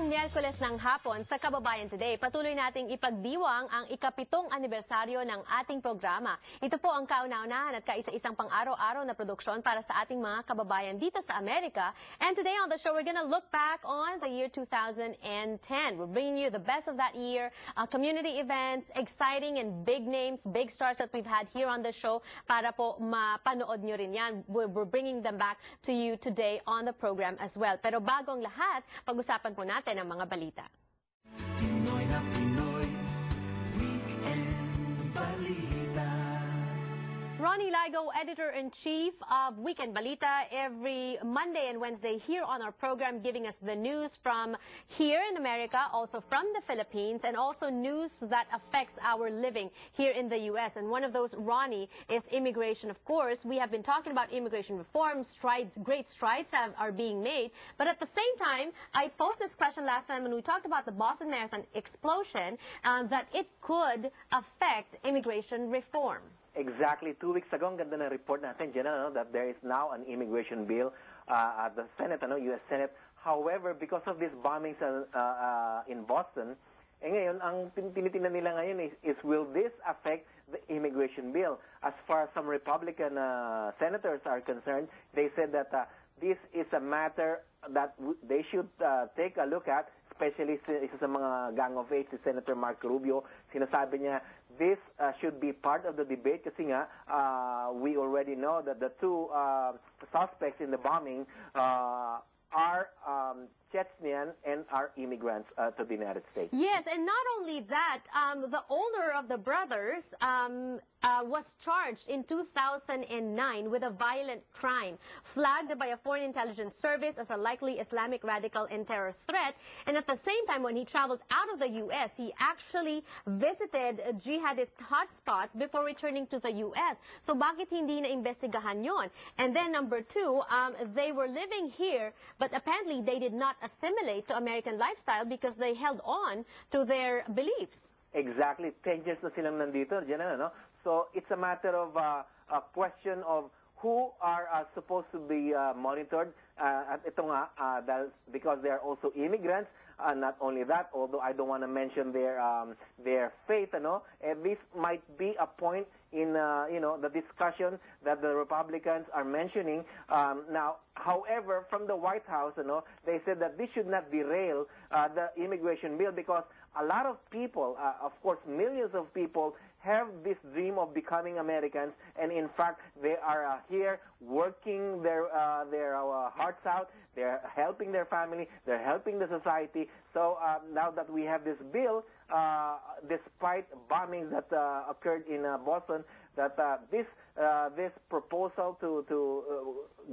Ngayong Miyerkules ng hapon sa Kababayan Today, patuloy nating ipagdiwang ang ika-7 anibersaryo ng ating programa. Ito po ang kauna-unahan at kaisa-isang pang-araw-araw na produksyon para sa ating mga kababayan dito sa Amerika. And today on the show, we're gonna look back on the year 2010. We're bringing you the best of that year, community events, exciting and big names, big stars that we've had here on the show para po mapanood nyo rin yan. We're bringing them back to you today on the program as well. Pero bago ang lahat, pag-usapan po natin ang mga balita. Pinoy na Pinoy, Weekend Balita. Ronnie Ligo, Editor-in-Chief of Weekend Balita, every Monday and Wednesday here on our program, giving us the news from here in America, also from the Philippines, and also news that affects our living here in the U.S. And one of those, Ronnie, is immigration, of course. We have been talking about immigration reform, great strides are being made. But at the same time, I posed this question last time when we talked about the Boston Marathon explosion, that it could affect immigration reform. Exactly. 2 weeks ago, ang ganda ng report natin, Jenna, that there is now an immigration bill at the Senate, U.S. Senate. However, because of these bombings in Boston, ngayon, ang tinitingnan nila ngayon is will this affect the immigration bill? As far as some Republican senators are concerned, they said that this is a matter that they should take a look at, especially isa sa mga gang of eight, si Senator Marco Rubio. Sinasabi niya, this should be part of the debate kasi nga, we already know that the two suspects in the bombing are Chechenian and are immigrants to the United States. Yes, and not only that, the older of the brothers was charged in 2009 with a violent crime, flagged by a foreign intelligence service as a likely Islamic radical and terror threat. And at the same time, when he traveled out of the U.S., he actually visited jihadist hotspots before returning to the U.S. So bakit hindi na-investigahan yon? And then number two, they were living here, but apparently they did not assimilate to American lifestyle because they held on to their beliefs. Exactly. 10 years na silang nandito, Jenna, no? So it's a matter of a question of who are supposed to be monitored. At ito nga, because they are also immigrants. Not only that, although I don't want to mention their faith, this might be a point in the discussion that the Republicans are mentioning now. However, from the White House, they said that this should not derail the immigration bill because a lot of people, of course, millions of people have this dream of becoming Americans, and in fact, they are here working their hearts out. They're helping their family. They're helping the society. So now that we have this bill, despite bombings that occurred in Boston, that this proposal to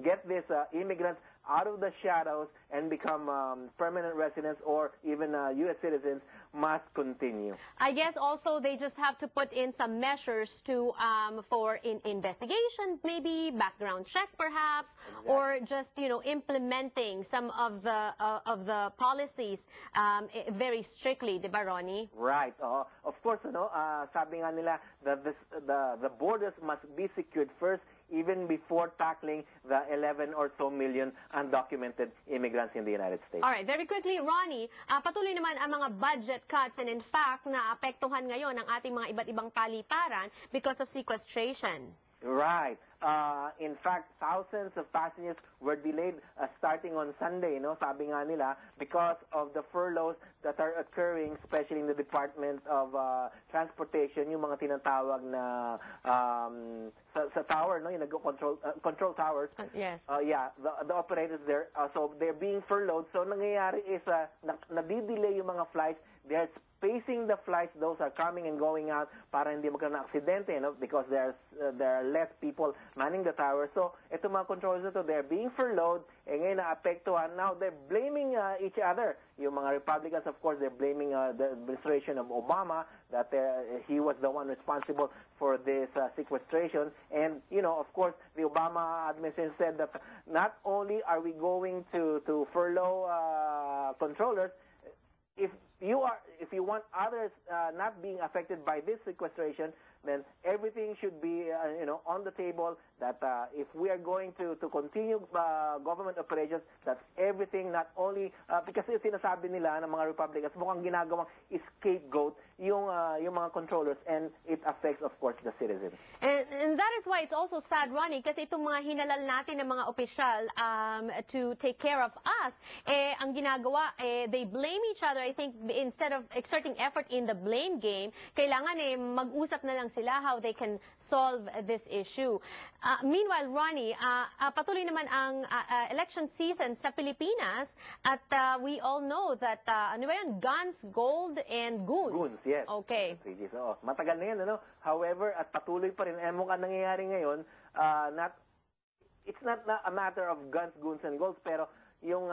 get these immigrants out of the shadows and become permanent residents or even U.S. citizens must continue. I guess also they just have to put in some measures to for investigation, maybe background check perhaps, exactly. Or just implementing some of the policies very strictly, di ba, Ronnie? Right. Of course, sabi nga nila that the borders must be secured first, even before tackling the 11 or so million undocumented immigrants in the United States. All right, very quickly, Ronnie, patuloy naman ang mga budget cuts and in fact, naapektuhan ngayon ang ating mga iba't ibang paliparan because of sequestration. Right. In fact, thousands of passengers were delayed starting on Sunday, sabi nga nila, because of the furloughs that are occurring, especially in the Department of Transportation, yung mga tinatawag na sa tower, yung control towers. Yes. Yeah, the operators there, so they're being furloughed. So nangyayari is nadidelay yung mga flights. They're spacing the flights, those are coming and going out para hindi magkaroon ng aksidente, because there are less people manning the tower. So, ito mga controllers ito, they're being furloughed, ngayon naapektuhan. Now, they're blaming each other. Yung mga Republicans, of course, they're blaming the administration of Obama that he was the one responsible for this sequestration. And, of course, the Obama administration said that not only are we going to furlough controllers, if you want others not being affected by this sequestration, then everything should be on the table, that if we are going to continue government operations, that everything not only because yung sinasabi nila ng mga Republicans mukhang ginagawang scapegoat yung mga controllers, and it affects of course the citizens. And that is why it's also sad, Ronnie, kasi itong mga hinalal natin ng mga opisyal to take care of us, ang ginagawa, they blame each other. I think instead of exerting effort in the blame game, kailangan mag-usap na lang sila how they can solve this issue. Meanwhile, Ronnie, patuloy naman ang election season sa Pilipinas, at we all know that ano ba yan? Guns, gold, and goons. Goons, yes. Okay. So, matagal na yan, ano? However, at patuloy pa rin, mukhang nangyayari ngayon, it's not a matter of guns, goons, and golds, pero yung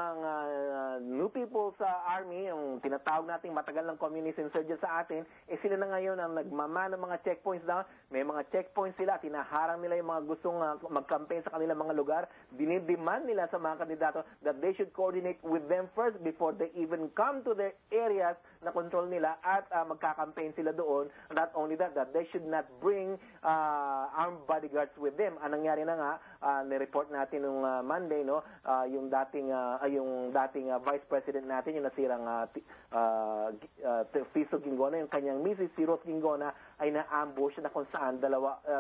new people sa army, yung tinatawag nating matagal ng communist insurgents sa atin, sila na ngayon ang nagmama ng mga checkpoints down. May mga checkpoints sila, tinaharang nila yung mga gustong mag-campaign sa kanilang mga lugar. Dinidemand nila sa mga kandidato that they should coordinate with them first before they even come to their areas na control nila, at magka-campaign sila doon. Not only that they should not bring armed bodyguards with them. Anong nangyari na nga, ni-report natin nung Monday, no, yung dating Vice President natin, yung nasirang Fiso Ginggona, yung kanyang Mrs. si Rose Ginggona, ay na-ambush na kung saan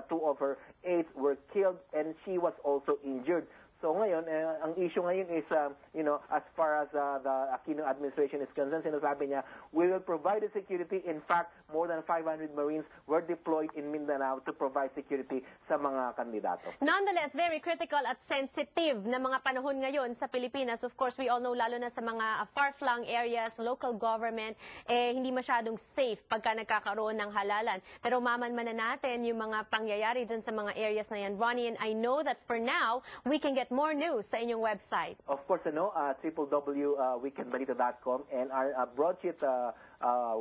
two of her aides were killed, and she was also injured. So ngayon, ang issue ngayon is, as far as the Aquino administration is concerned, sinasabi niya, we will provide the security. In fact, more than 500 Marines were deployed in Mindanao to provide security sa mga kandidato. Nonetheless, very critical at sensitive na mga panahon ngayon sa Pilipinas. Of course, we all know, lalo na sa mga far-flung areas, local government, hindi masyadong safe pagka nagkakaroon ng halalan. Pero mamanmanan natin yung mga pangyayari dyan sa mga areas na yan, Ronnie, and I know that for now, we can get more news sa inyong website. Of course, www.weekendbalita.com, and our broadsheet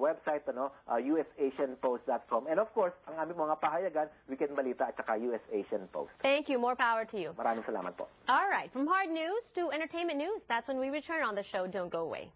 website, usasianpost.com. And of course, ang aming mga pahayagan, Weekend Balita at saka US Asian Post. Thank you. More power to you. Maraming salamat po. All right. From hard news to entertainment news, that's when we return on the show. Don't go away.